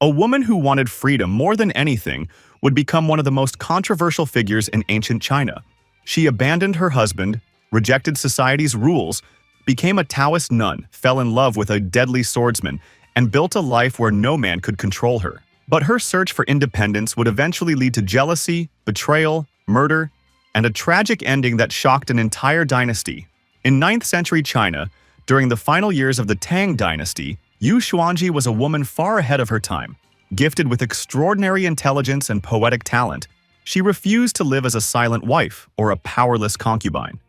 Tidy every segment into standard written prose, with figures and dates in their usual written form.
A woman who wanted freedom more than anything would become one of the most controversial figures in ancient China. She abandoned her husband, rejected society's rules, became a Taoist nun, fell in love with a deadly swordsman, and built a life where no man could control her. But her search for independence would eventually lead to jealousy, betrayal, murder, and a tragic ending that shocked an entire dynasty. In 9th century China, during the final years of the Tang Dynasty, Yu Xuanji was a woman far ahead of her time. Gifted with extraordinary intelligence and poetic talent, she refused to live as a silent wife or a powerless concubine.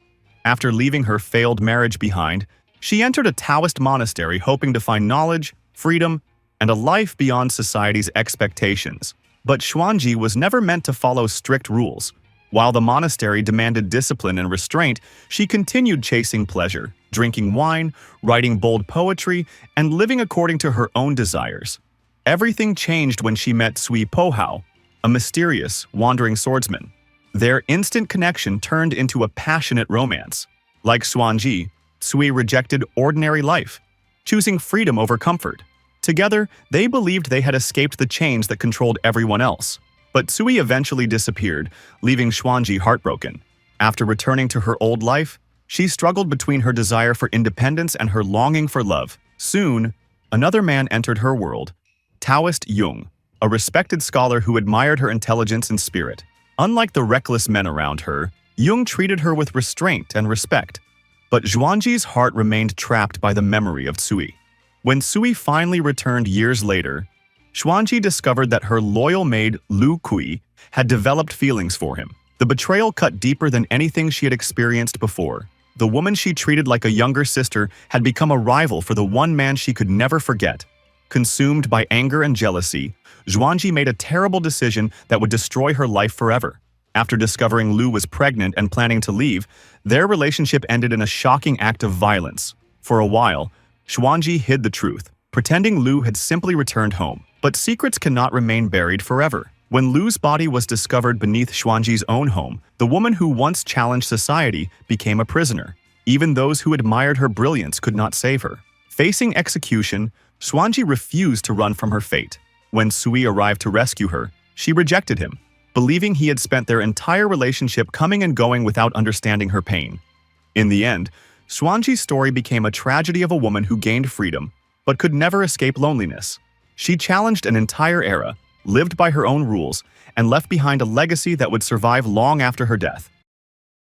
After leaving her failed marriage behind, she entered a Taoist monastery hoping to find knowledge, freedom, and a life beyond society's expectations. But Xuanji was never meant to follow strict rules. While the monastery demanded discipline and restraint, she continued chasing pleasure, drinking wine, writing bold poetry, and living according to her own desires. Everything changed when she met Cui Pohao, a mysterious, wandering swordsman. Their instant connection turned into a passionate romance. Like Xuanji, Cui rejected ordinary life, choosing freedom over comfort. Together, they believed they had escaped the chains that controlled everyone else. But Cui eventually disappeared, leaving Xuanji heartbroken. After returning to her old life, she struggled between her desire for independence and her longing for love. Soon, another man entered her world, Taoist Jung, a respected scholar who admired her intelligence and spirit. Unlike the reckless men around her, Jung treated her with restraint and respect. But Xuanji's heart remained trapped by the memory of Cui. When Cui finally returned years later, Xuanji discovered that her loyal maid Lu Kui had developed feelings for him. The betrayal cut deeper than anything she had experienced before. The woman she treated like a younger sister had become a rival for the one man she could never forget. Consumed by anger and jealousy, Xuanji made a terrible decision that would destroy her life forever. After discovering Lu was pregnant and planning to leave, their relationship ended in a shocking act of violence. For a while, Xuanji hid the truth, pretending Lu had simply returned home. But secrets cannot remain buried forever. When Lu's body was discovered beneath Xuanji's own home, the woman who once challenged society became a prisoner. Even those who admired her brilliance could not save her. Facing execution, Xuanji refused to run from her fate. When Cui arrived to rescue her, she rejected him, believing he had spent their entire relationship coming and going without understanding her pain. In the end, Xuanji's story became a tragedy of a woman who gained freedom, but could never escape loneliness. She challenged an entire era, lived by her own rules, and left behind a legacy that would survive long after her death.